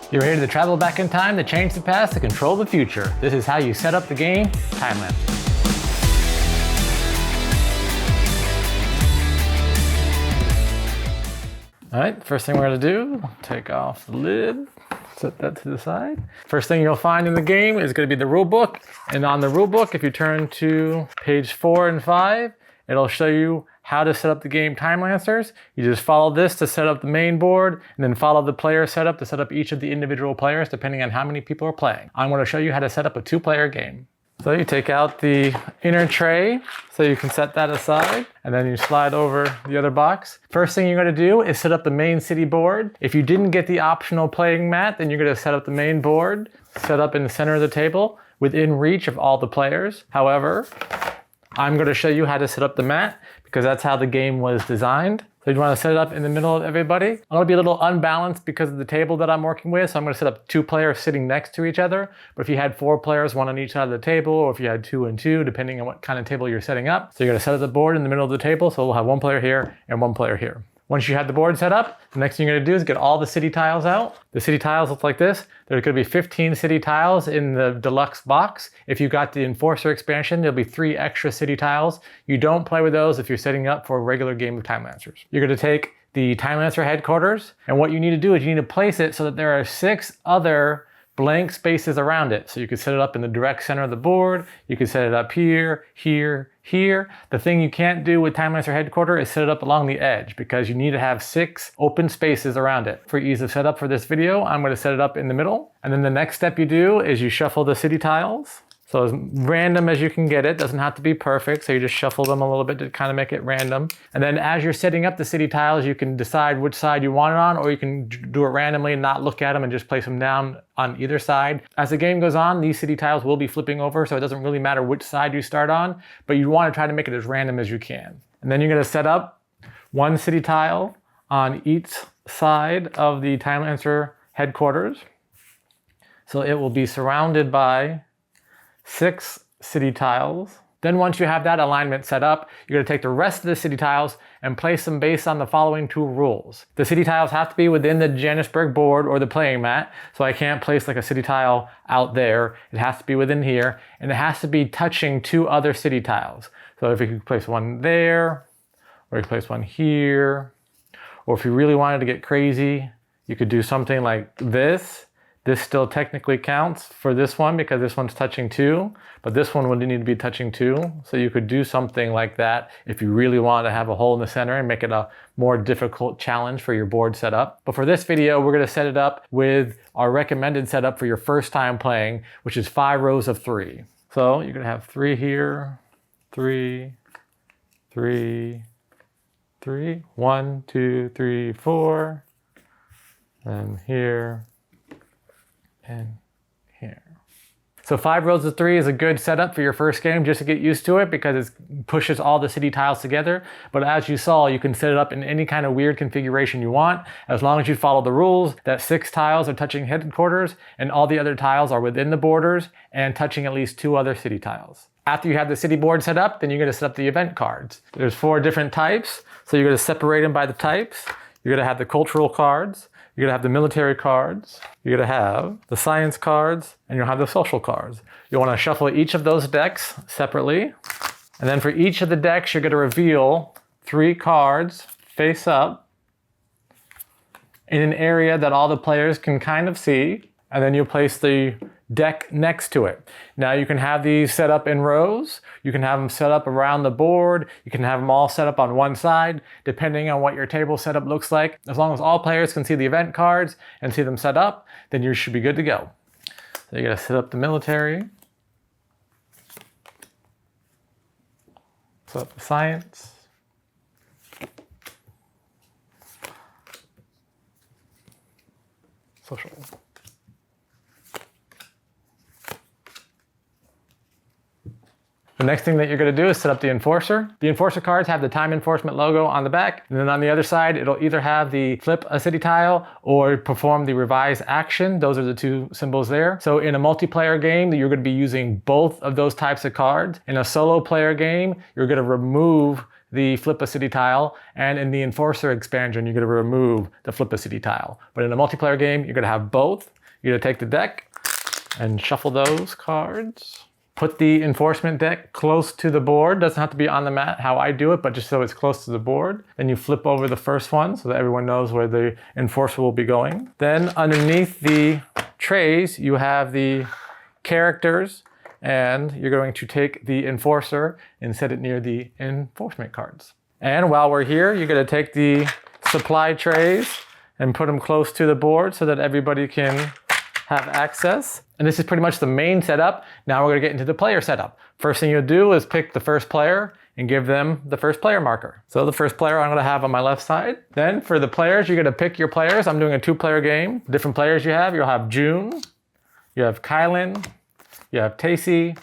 You're ready to travel back in time to change the past to control the future. This is how you set up the game, Timelancer. All right, first thing we're gonna do, take off the lid, set that to the side. First thing you'll find in the game is gonna be the rule book. And on the rule book, if you turn to page 4 and 5, it'll show you how to set up the game Timelancers. You just follow this to set up the main board, and then follow the player setup to set up each of the individual players depending on how many people are playing. I'm gonna show you how to set up a 2-player game. So you take out the inner tray so you can set that aside, and then you slide over the other box. First thing you're gonna do is set up the main city board. If you didn't get the optional playing mat, then you're gonna set up the main board, set up in the center of the table within reach of all the players. However, I'm gonna show you how to set up the mat because that's how the game was designed. So you wanna set it up in the middle of everybody. I'm gonna be a little unbalanced because of the table that I'm working with, so I'm gonna set up 2 players sitting next to each other. But if you had 4 players, 1 on each side of the table, or if you had 2 and 2, depending on what kind of table you're setting up. So you're gonna set up the board in the middle of the table, so we'll have 1 player here and 1 player here. Once you have the board set up, the next thing you're gonna do is get all the city tiles out. The city tiles look like this. There's gonna be 15 city tiles in the deluxe box. If you got the Enforcer expansion, there'll be 3 extra city tiles. You don't play with those if you're setting up for a regular game of Timelancers. You're gonna take the Timelancer headquarters, and what you need to do is you need to place it so that there are 6 other blank spaces around it. So you can set it up in the direct center of the board. You can set it up here, here, here. The thing you can't do with Timelancer headquarters is set it up along the edge because you need to have 6 open spaces around it. For ease of setup for this video, I'm going to set it up in the middle. And then the next step you do is you shuffle the city tiles. So as random as you can get it, doesn't have to be perfect. So you just shuffle them a little bit to kind of make it random. And then as you're setting up the city tiles, you can decide which side you want it on, or you can do it randomly and not look at them and just place them down on either side. As the game goes on, these city tiles will be flipping over, so it doesn't really matter which side you start on, but you want to try to make it as random as you can. And then you're going to set up 1 city tile on each side of the Timelancer headquarters. So it will be surrounded by 6 city tiles. Then once you have that alignment set up, you're gonna take the rest of the city tiles and place them based on the following 2 rules. The city tiles have to be within the Johannesburg board or the playing mat, so I can't place like a city tile out there. It has to be within here, and it has to be touching 2 other city tiles. So if you could place 1 there, or you could place 1 here, or if you really wanted to get crazy, you could do something like this. This still technically counts for this one because this one's touching 2, but this one would need to be touching 2. So you could do something like that if you really want to have a hole in the center and make it a more difficult challenge for your board setup. But for this video, we're gonna set it up with our recommended setup for your first time playing, which is 5 rows of 3. So you're gonna have 3 here, 3, 3, 3, 1, 2, 3, 4, and here, and here. So 5 rows of 3 is a good setup for your first game just to get used to it because it pushes all the city tiles together. But as you saw, you can set it up in any kind of weird configuration you want as long as you follow the rules that 6 tiles are touching headquarters and all the other tiles are within the borders and touching at least 2 other city tiles. After you have the city board set up, then you're gonna set up the event cards. There's 4 different types, so you're gonna separate them by the types. You're gonna have the cultural cards, you're gonna have the military cards, you're gonna have the science cards, and you'll have the social cards. You'll wanna shuffle each of those decks separately. And then for each of the decks, you're gonna reveal 3 cards face up in an area that all the players can kind of see. And then you place the deck next to it. Now you can have these set up in rows. You can have them set up around the board. You can have them all set up on one side, depending on what your table setup looks like. As long as all players can see the event cards and see them set up, then you should be good to go. So you gotta set up the military. Set up the science. Social. The next thing that you're going to do is set up the Enforcer. The Enforcer cards have the Time Enforcement logo on the back, and then on the other side, it'll either have the flip a city tile or perform the revise action. Those are the 2 symbols there. So in a multiplayer game, you're going to be using both of those types of cards. In a solo player game, you're going to remove the flip a city tile, and in the Enforcer expansion, you're going to remove the flip a city tile. But in a multiplayer game, you're going to have both. You're going to take the deck and shuffle those cards. Put the enforcement deck close to the board. Doesn't have to be on the mat how I do it, but just so it's close to the board. Then you flip over the first one so that everyone knows where the enforcer will be going. Then underneath the trays, you have the characters, and you're going to take the enforcer and set it near the enforcement cards. And while we're here, you're going to take the supply trays and put them close to the board so that everybody can have access. And this is pretty much the main setup. Now we're going to get into the player setup. First thing you'll do is pick the first player and give them the first player marker. So the first player I'm going to have on my left side. Then for the players, you're going to pick your players. I'm doing a 2-player game. Different players you'll have June, you have Kylan, you have Tacey,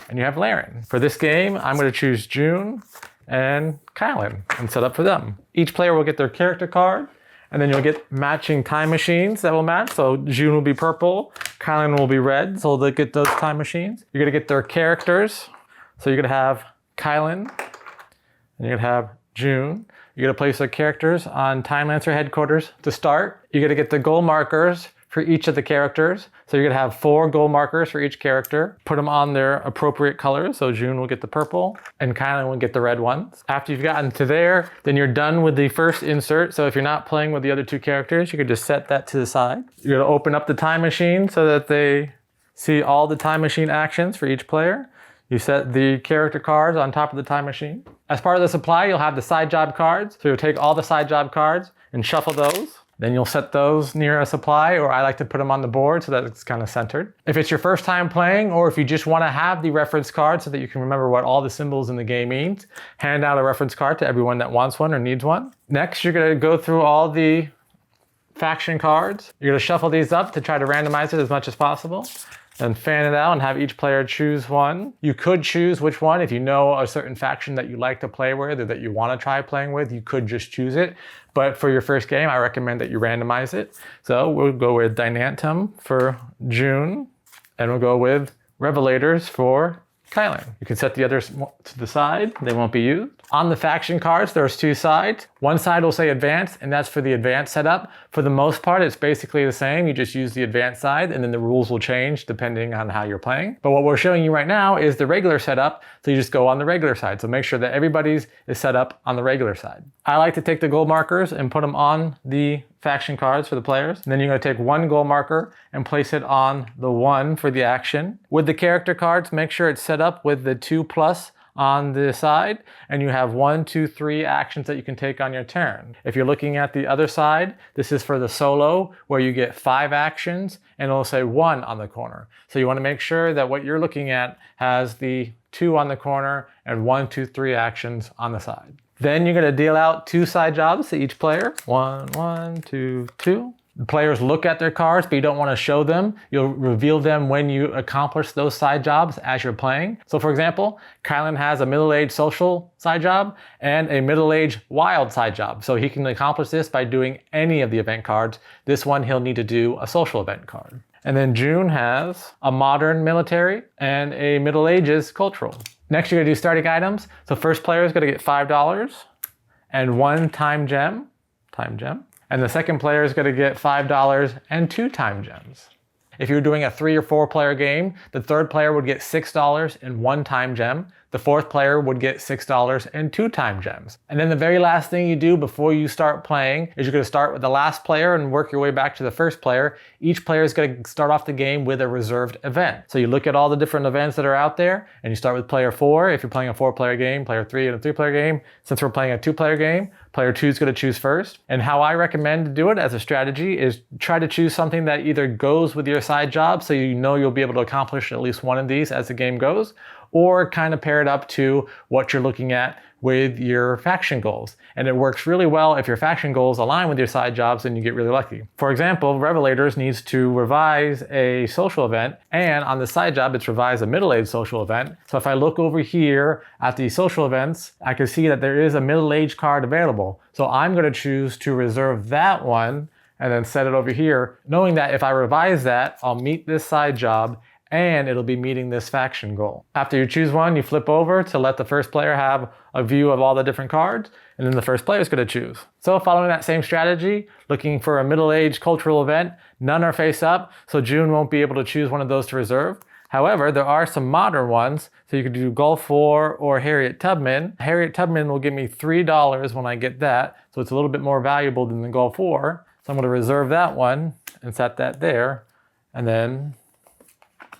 and you have Laren. For this game, I'm going to choose June and Kylan and set up for them. Each player will get their character card, and then you'll get matching time machines that will match. So June will be purple, Kylan will be red, so they'll get those time machines. You're gonna get their characters. So you're gonna have Kylan, and you're gonna have June. You're gonna place their characters on Timelancer headquarters to start. You're gonna get the goal markers for each of the characters. So you're gonna have 4 goal markers for each character. Put them on their appropriate colors. So June will get the purple and Kylan will get the red ones. After you've gotten to there, then you're done with the first insert. So if you're not playing with the other 2 characters, you can just set that to the side. You're gonna open up the time machine so that they see all the time machine actions for each player. You set the character cards on top of the time machine. As part of the supply, you'll have the side job cards. So you'll take all the side job cards and shuffle those. Then you'll set those near a supply, or I like to put them on the board so that it's kind of centered. If it's your first time playing, or if you just want to have the reference card so that you can remember what all the symbols in the game means, hand out a reference card to everyone that wants one or needs one. Next, you're going to go through all the faction cards. You're going to shuffle these up to try to randomize it as much as possible. Then fan it out and have each player choose one. You could choose which one. If you know a certain faction that you like to play with or that you want to try playing with, you could just choose it. But for your first game, I recommend that you randomize it. So we'll go with Dynantum for June, and we'll go with Revelators for Kylan. You can set the others to the side. They won't be used. On the faction cards, there's 2 sides. One side will say advanced, and that's for the advanced setup. For the most part, it's basically the same. You just use the advanced side, and then the rules will change depending on how you're playing. But what we're showing you right now is the regular setup, so you just go on the regular side. So make sure that everybody's is set up on the regular side. I like to take the goal markers and put them on the faction cards for the players. And then you're going to take 1 goal marker and place it on the 1 for the action. With the character cards, make sure it's set up with the 2+ on the side, and you have 1, 2, 3 actions that you can take on your turn. If you're looking at the other side, this is for the solo, where you get 5 actions, and it'll say 1 on the corner. So you want to make sure that what you're looking at has the 2 on the corner and 1, 2, 3 actions on the side. Then you're going to deal out 2 side jobs to each player. 1, 1, 2, 2. The players look at their cards, but you don't want to show them. You'll reveal them when you accomplish those side jobs as you're playing. So for example, Kylan has a middle-aged social side job and a middle-aged wild side job. So he can accomplish this by doing any of the event cards. This one, he'll need to do a social event card. And then June has a modern military and a Middle Ages cultural. Next, you're going to do starting items. So first player is going to get $5 and 1 time gem. And the second player is going to get $5 and 2 time gems. If you're doing a 3 or 4 player game, the third player would get $6 and 1 time gem. The fourth player would get $6 and 2 time gems. And then the very last thing you do before you start playing is you're going to start with the last player and work your way back to the first player. Each player is going to start off the game with a reserved event. So you look at all the different events that are out there, and you start with player 4 if you're playing a 4-player game, player 3 and a 3-player game. Since we're playing a 2-player game, player 2 is going to choose first. And how I recommend to do it as a strategy is try to choose something that either goes with your side job, so you know you'll be able to accomplish at least one of these as the game goes, or kind of pair it up to what you're looking at with your faction goals. And it works really well if your faction goals align with your side jobs and you get really lucky. For example, Revelators needs to revise a social event, and on the side job, it's revise a middle-aged social event. So if I look over here at the social events, I can see that there is a middle-aged card available. So I'm going to choose to reserve that one and then set it over here, knowing that if I revise that, I'll meet this side job and it'll be meeting this faction goal. After you choose one, you flip over to let the first player have a view of all the different cards, and then the first player is going to choose. So following that same strategy, looking for a middle-aged cultural event, none are face up, so June won't be able to choose one of those to reserve. However, there are some modern ones, so you could do Gulf War or Harriet Tubman. Harriet Tubman will give me $3 when I get that, so it's a little bit more valuable than the Gulf War. So I'm going to reserve that one and set that there, and then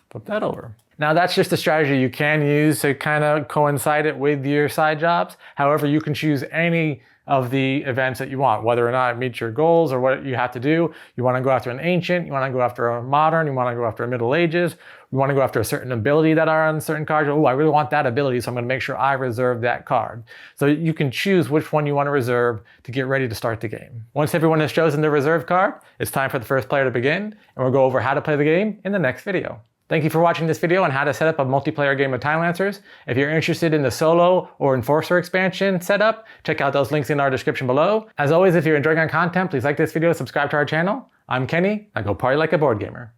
flip that over. Now that's just a strategy you can use to kind of coincide it with your side jobs. However, you can choose any of the events that you want, whether or not it meets your goals or what you have to do. You want to go after an ancient, you want to go after a modern, you want to go after a Middle Ages, you want to go after a certain ability that are on certain cards. Oh, I really want that ability, so I'm going to make sure I reserve that card. So you can choose which one you want to reserve to get ready to start the game. Once everyone has chosen their reserve card, it's time for the first player to begin, and we'll go over how to play the game in the next video. Thank you for watching this video on how to set up a multiplayer game of Timelancers. If you're interested in the solo or Enforcer expansion setup, check out those links in our description below. As always, if you're enjoying our content, please like this video, subscribe to our channel. I'm Kenny, I go party like a board gamer.